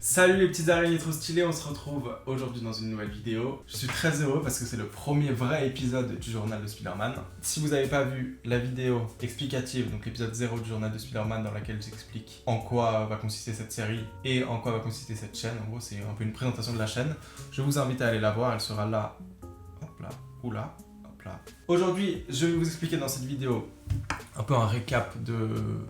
Salut les petites araignées trop stylées, on se retrouve aujourd'hui dans une nouvelle vidéo. Je suis très heureux parce que c'est le premier vrai épisode du journal de Spider-Man. Si vous n'avez pas vu la vidéo explicative, donc l'épisode 0 du journal de Spider-Man dans laquelle j'explique en quoi va consister cette série et en quoi va consister cette chaîne, en gros c'est un peu une présentation de la chaîne, je vous invite à aller la voir, elle sera là, hop là, ou là, hop là. Aujourd'hui, je vais vous expliquer dans cette vidéo un peu un récap de...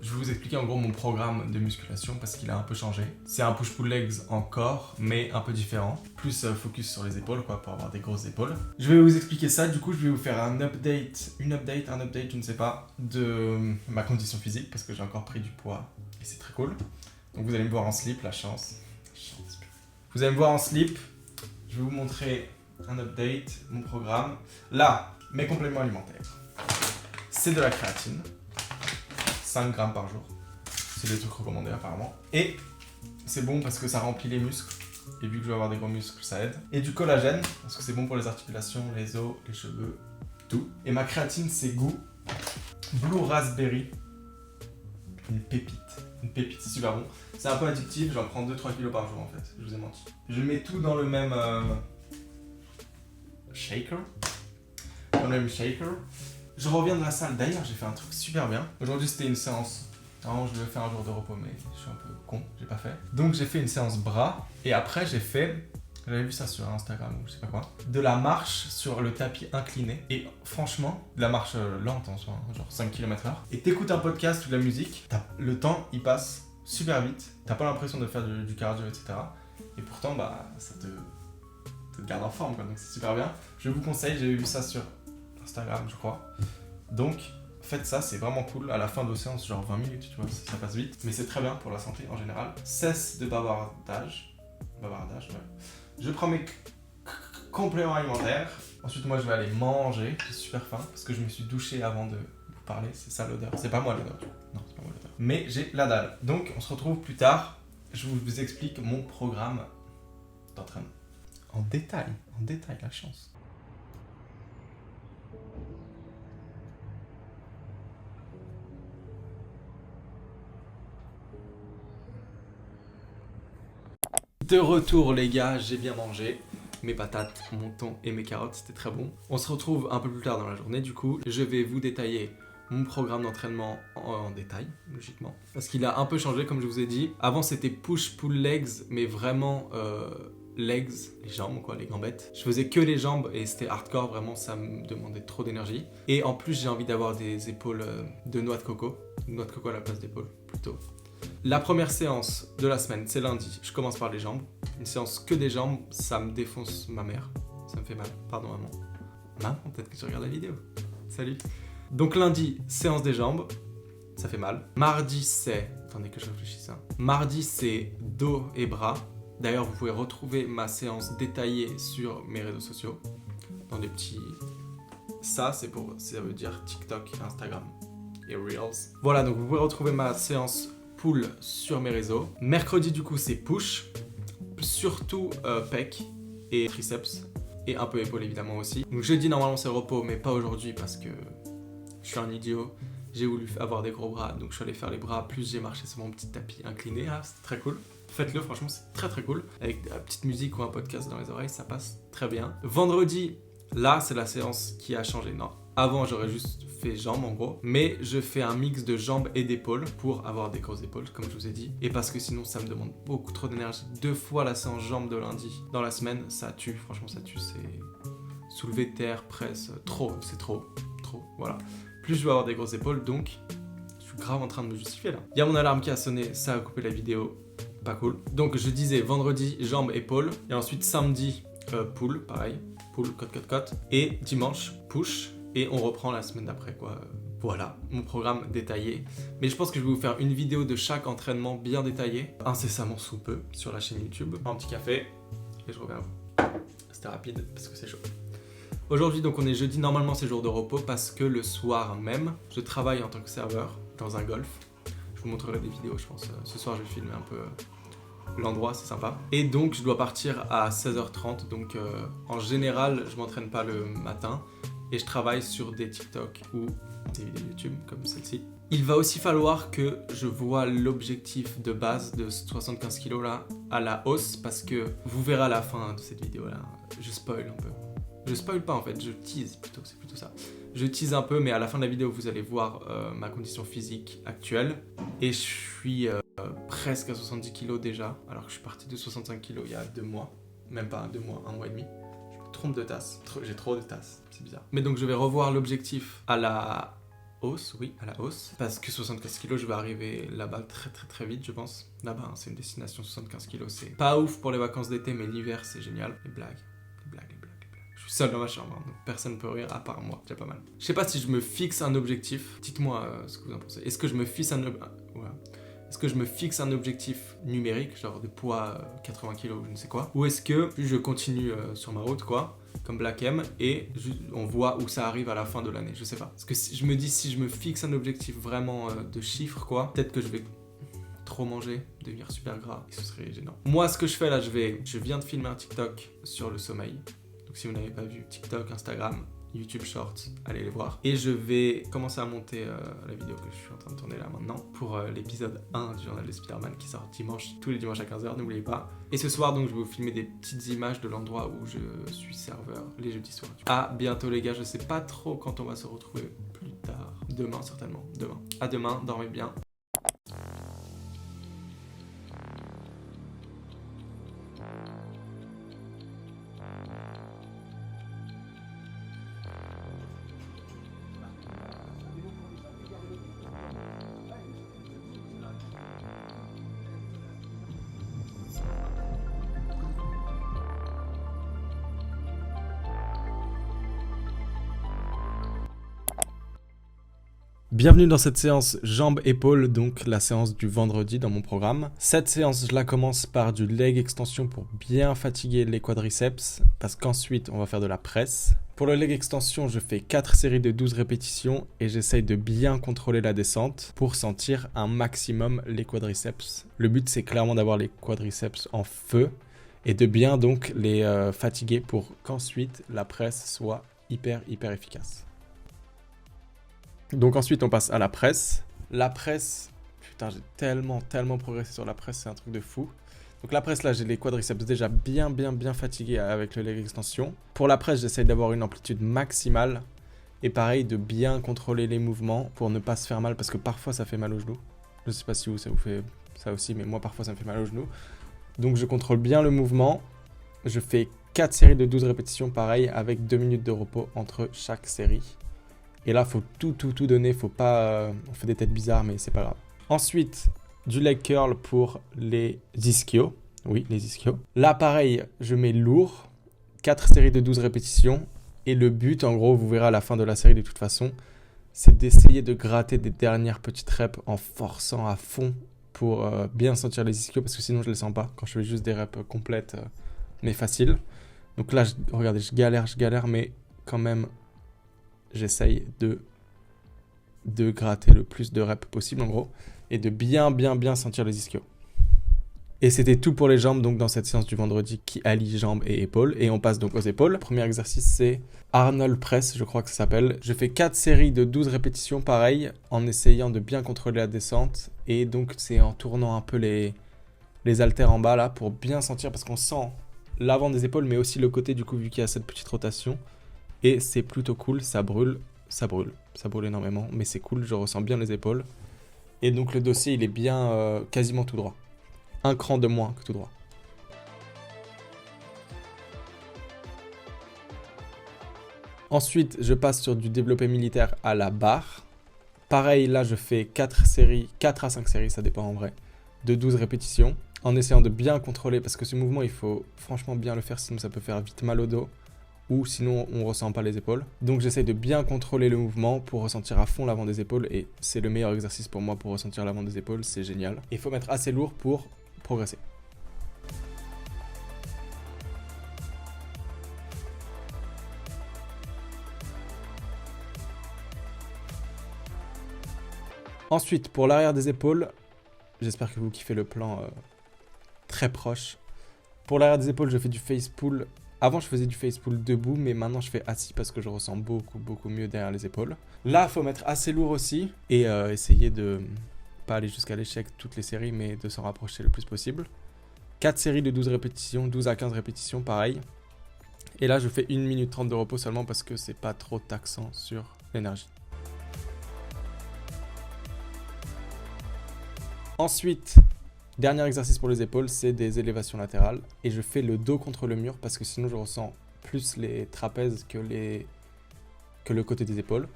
Je vais vous expliquer en gros mon programme de musculation parce qu'il a un peu changé. C'est un push-pull legs encore, mais un peu différent. Plus focus sur les épaules, quoi, pour avoir des grosses épaules. Je vais vous expliquer ça, du coup je vais vous faire un update, je ne sais pas, de ma condition physique parce que j'ai encore pris du poids et c'est très cool. Donc vous allez me voir en slip, la chance. Vous allez me voir en slip, je vais vous montrer un update, mon programme. Là, mes compléments alimentaires. C'est de la créatine, 5 grammes par jour, c'est des trucs recommandés apparemment. Et c'est bon parce que ça remplit les muscles, et vu que je vais avoir des gros muscles, ça aide. Et du collagène, parce que c'est bon pour les articulations, les os, les cheveux, tout. Et ma créatine, c'est goût Blue Raspberry, une pépite, c'est super bon. C'est un peu addictif, j'en prends 2-3 kilos par jour en fait, je vous ai menti. Je mets tout dans le même shaker. Je reviens de la salle, d'ailleurs j'ai fait un truc super bien. Aujourd'hui c'était une séance, normalement je devais faire un jour de repos mais je suis un peu con, j'ai pas fait. Donc j'ai fait une séance bras et après j'ai fait, j'avais vu ça sur Instagram ou je sais pas quoi, de la marche sur le tapis incliné. Et franchement, de la marche lente en soi, genre 5 km/h. Et t'écoutes un podcast ou de la musique, le temps il passe super vite, t'as pas l'impression de faire du cardio etc. Et pourtant bah ça te garde en forme quoi, donc c'est super bien. Je vous conseille, j'avais vu ça sur Instagram je crois. Donc faites ça, c'est vraiment cool. À la fin de séance, genre 20 minutes, tu vois, ça passe vite. Mais c'est très bien pour la santé en général. Cesse de bavardage, ouais. Je prends mes compléments alimentaires. Ensuite moi je vais aller manger, j'ai super faim parce que je me suis douché avant de vous parler. C'est ça l'odeur, c'est pas moi l'odeur. Non, c'est pas moi l'odeur. Mais j'ai la dalle. Donc on se retrouve plus tard. Je vous explique mon programme d'entraînement. En détail, la chance. De retour les gars, j'ai bien mangé. Mes patates, mon thon et mes carottes, c'était très bon. On se retrouve un peu plus tard dans la journée du coup. Je vais vous détailler mon programme d'entraînement en détail, logiquement. Parce qu'il a un peu changé comme je vous ai dit. Avant c'était push-pull legs, mais vraiment legs, les jambes quoi, les gambettes. Je faisais que les jambes et c'était hardcore, vraiment ça me demandait trop d'énergie. Et en plus j'ai envie d'avoir des épaules de noix de coco. Noix de coco à la place d'épaule, plutôt. La première séance de la semaine, c'est lundi. Je commence par les jambes. Une séance que des jambes, ça me défonce ma mère. Ça me fait mal. Pardon maman. Maman, peut-être que tu regardes la vidéo. Salut. Donc lundi, séance des jambes. Ça fait mal. Mardi, c'est... Attendez que je réfléchisse. Mardi, c'est dos et bras. D'ailleurs, vous pouvez retrouver ma séance détaillée sur mes réseaux sociaux. Dans des petits... Ça veut dire TikTok, Instagram et Reels. Voilà, donc vous pouvez retrouver ma séance pull sur mes réseaux. Mercredi du coup c'est push, surtout pec et triceps et un peu épaule évidemment aussi. Donc jeudi normalement c'est repos mais pas aujourd'hui parce que je suis un idiot. J'ai voulu avoir des gros bras donc je suis allé faire les bras plus j'ai marché sur mon petit tapis incliné. Ah, c'était très cool. Faites-le, franchement c'est très cool. Avec de la petite musique ou un podcast dans les oreilles ça passe très bien. Vendredi, là c'est la séance qui a changé. Non, avant j'aurais juste fait jambes en gros, mais je fais un mix de jambes et d'épaules pour avoir des grosses épaules comme je vous ai dit, et parce que sinon ça me demande beaucoup trop d'énergie. 2 fois la séance jambes de lundi dans la semaine, ça tue, franchement ça tue, c'est soulever de terre, presse, c'est trop, voilà. Plus je vais avoir des grosses épaules, donc je suis grave en train de me justifier là. Il y a mon alarme qui a sonné, ça a coupé la vidéo, pas cool. Donc je disais vendredi jambes, épaules, et ensuite samedi pull, pareil, pull, cote, et dimanche push. Et on reprend la semaine d'après quoi. Voilà, mon programme détaillé. Mais je pense que je vais vous faire une vidéo de chaque entraînement bien détaillé, incessamment sous peu, sur la chaîne YouTube. Un petit café, et je reviens à vous. C'était rapide parce que c'est chaud. Aujourd'hui, donc on est jeudi, normalement c'est jour de repos parce que le soir même, je travaille en tant que serveur dans un golf. Je vous montrerai des vidéos, je pense. Ce soir, je vais filmer un peu l'endroit, c'est sympa. Et donc, je dois partir à 16h30. Donc, en général, je m'entraîne pas le matin. Et je travaille sur des TikTok ou des vidéos YouTube comme celle-ci. Il va aussi falloir que je vois l'objectif de base de 75 kg là à la hausse parce que vous verrez à la fin de cette vidéo là, je spoil un peu. Je spoil pas en fait, je tease plutôt, c'est plutôt ça. Je tease un peu mais à la fin de la vidéo vous allez voir ma condition physique actuelle et je suis presque à 70 kg déjà alors que je suis parti de 65 kg il y a 2 mois, même pas 2 mois, 1 mois et demi. Je me trompe de tasse, j'ai trop de tasses, c'est bizarre. Mais donc je vais revoir l'objectif à la hausse, oui, à la hausse. Parce que 75 kg, je vais arriver là-bas très vite, je pense. Là-bas, hein, c'est une destination 75 kg, c'est pas ouf pour les vacances d'été, mais l'hiver, c'est génial. Les blagues. Je suis seul dans ma chambre, hein, donc personne ne peut rire à part moi, déjà pas mal. Je sais pas si je me fixe un objectif. Dites-moi ce que vous en pensez. Est-ce que je me fixe Est-ce que je me fixe un objectif numérique, genre de poids 80 kg ou je ne sais quoi, ou est-ce que je continue sur ma route, quoi, comme Black M, et on voit où ça arrive à la fin de l'année, je sais pas. Parce que je me dis, si je me fixe un objectif vraiment de chiffres, quoi, peut-être que je vais trop manger, devenir super gras, et ce serait gênant. Moi, ce que je fais là, je viens de filmer un TikTok sur le sommeil. Donc si vous n'avez pas vu, TikTok, Instagram, YouTube Shorts, allez les voir. Et je vais commencer à monter la vidéo que je suis en train de tourner là maintenant pour l'épisode 1 du journal de Spider-Man qui sort dimanche, tous les dimanches à 15h, n'oubliez pas. Et ce soir donc je vais vous filmer des petites images de l'endroit où je suis serveur les jeudis soirs. À bientôt les gars, je sais pas trop quand on va se retrouver plus tard. Demain certainement, demain. À demain, dormez bien. Bienvenue dans cette séance jambes-épaules, donc la séance du vendredi dans mon programme. Cette séance, je la commence par du leg extension pour bien fatiguer les quadriceps, parce qu'ensuite, on va faire de la presse. Pour le leg extension, je fais 4 séries de 12 répétitions et j'essaye de bien contrôler la descente pour sentir un maximum les quadriceps. Le but, c'est clairement d'avoir les quadriceps en feu et de bien donc les fatiguer pour qu'ensuite la presse soit hyper efficace. Donc ensuite on passe à la presse. La presse, putain j'ai tellement progressé sur la presse, c'est un truc de fou. Donc la presse là j'ai les quadriceps déjà bien fatigués avec le leg extension. Pour la presse j'essaie d'avoir une amplitude maximale. Et pareil de bien contrôler les mouvements pour ne pas se faire mal parce que parfois ça fait mal aux genoux. Je sais pas si ça vous fait ça aussi mais moi parfois ça me fait mal aux genoux. Donc je contrôle bien le mouvement. Je fais 4 séries de 12 répétitions pareil avec 2 minutes de repos entre chaque série. Et là, faut tout donner, faut pas... on fait des têtes bizarres, mais c'est pas grave. Ensuite, du leg curl pour les ischios. Oui, les ischios. Là, pareil, je mets lourd. 4 séries de 12 répétitions. Et le but, en gros, vous verrez à la fin de la série de toute façon, c'est d'essayer de gratter des dernières petites reps en forçant à fond pour bien sentir les ischios, parce que sinon, je les sens pas quand je fais juste des reps complètes, mais faciles. Donc là, regardez, je galère, mais quand même... j'essaye de gratter le plus de reps possible en gros et de bien sentir les ischios. Et c'était tout pour les jambes donc dans cette séance du vendredi qui allie jambes et épaules. Et on passe donc aux épaules. Le premier exercice c'est Arnold Press, je crois que ça s'appelle. Je fais 4 séries de 12 répétitions pareil en essayant de bien contrôler la descente. Et donc c'est en tournant un peu les haltères en bas là pour bien sentir parce qu'on sent l'avant des épaules mais aussi le côté du coup vu qu'il y a cette petite rotation. Et c'est plutôt cool, ça brûle énormément, mais c'est cool, je ressens bien les épaules. Et donc le dossier, il est bien quasiment tout droit. Un cran de moins que tout droit. Ensuite, je passe sur du développé militaire à la barre. Pareil, là, je fais 4 à 5 séries, ça dépend en vrai, de 12 répétitions, en essayant de bien contrôler, parce que ce mouvement, il faut franchement bien le faire, sinon ça peut faire vite mal au dos. Ou sinon on ne ressent pas les épaules. Donc j'essaie de bien contrôler le mouvement pour ressentir à fond l'avant des épaules et c'est le meilleur exercice pour moi pour ressentir l'avant des épaules, c'est génial. Il faut mettre assez lourd pour progresser. Ensuite pour l'arrière des épaules, j'espère que vous kiffez le plan très proche. Pour l'arrière des épaules je fais du face pull Avant, je faisais du face pull debout, mais maintenant, je fais assis parce que je ressens beaucoup mieux derrière les épaules. Là, il faut mettre assez lourd aussi et essayer de pas aller jusqu'à l'échec toutes les séries, mais de s'en rapprocher le plus possible. 4 séries de 12 répétitions, 12 à 15 répétitions, pareil. Et là, je fais 1 minute 30 de repos seulement parce que c'est pas trop taxant sur l'énergie. Ensuite, dernier exercice pour les épaules, c'est des élévations latérales. Et je fais le dos contre le mur parce que sinon, je ressens plus les trapèzes que le côté des épaules.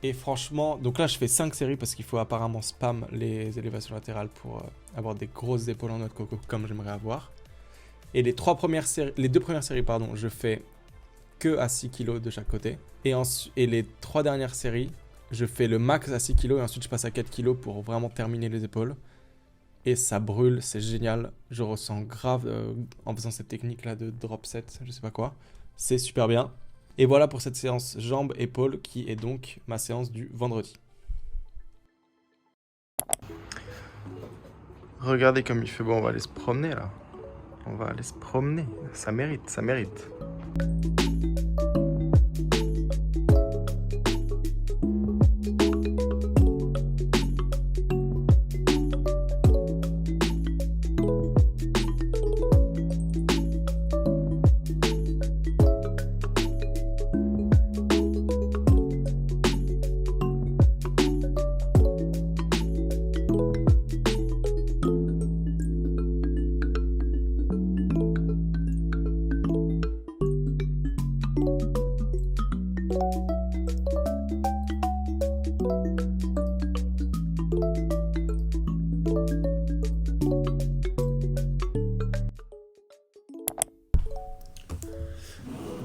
Et franchement, donc là, je fais 5 séries parce qu'il faut apparemment spam les élévations latérales pour avoir des grosses épaules en noix de coco comme j'aimerais avoir. Et les 2 premières séries, je fais que à 6 kg de chaque côté. Et les 3 dernières séries, je fais le max à 6 kg et ensuite je passe à 4 kg pour vraiment terminer les épaules. Et ça brûle, c'est génial. Je ressens grave en faisant cette technique là de drop set, je sais pas quoi. C'est super bien. Et voilà pour cette séance jambes-épaules qui est donc ma séance du vendredi. Regardez comme il fait beau, on va aller se promener là. On va aller se promener, ça mérite, ça mérite.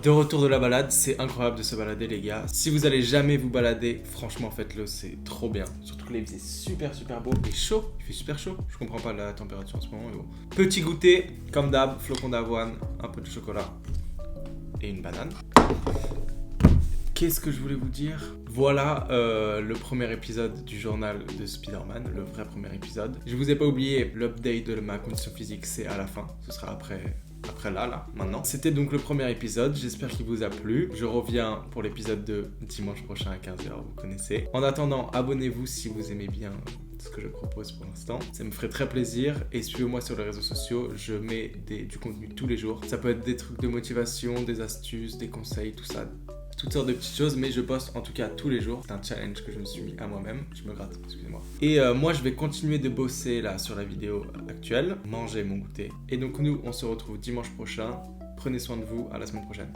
De retour de la balade, c'est incroyable de se balader les gars. Si vous allez jamais vous balader, franchement faites-le, c'est trop bien. Surtout que là il faisait super beau et chaud, il fait super chaud. Je comprends pas la température en ce moment mais bon. Petit goûter, comme d'hab, flocon d'avoine, un peu de chocolat et une banane. Qu'est-ce que je voulais vous dire? Voilà le premier épisode du journal de Spider-Man, le vrai premier épisode. Je vous ai pas oublié, l'update de ma condition physique c'est à la fin, ce sera après là, maintenant. C'était donc le premier épisode, j'espère qu'il vous a plu. Je reviens pour l'épisode de dimanche prochain à 15h, vous connaissez. En attendant, abonnez-vous si vous aimez bien ce que je propose pour l'instant. Ça me ferait très plaisir et suivez-moi sur les réseaux sociaux, je mets du contenu tous les jours. Ça peut être des trucs de motivation, des astuces, des conseils, tout ça. Toutes sortes de petites choses, mais je poste en tout cas tous les jours. C'est un challenge que je me suis mis à moi-même. Je me gratte, excusez-moi. Et moi, je vais continuer de bosser là sur la vidéo actuelle, manger mon goûter. Et donc nous, on se retrouve dimanche prochain. Prenez soin de vous, à la semaine prochaine.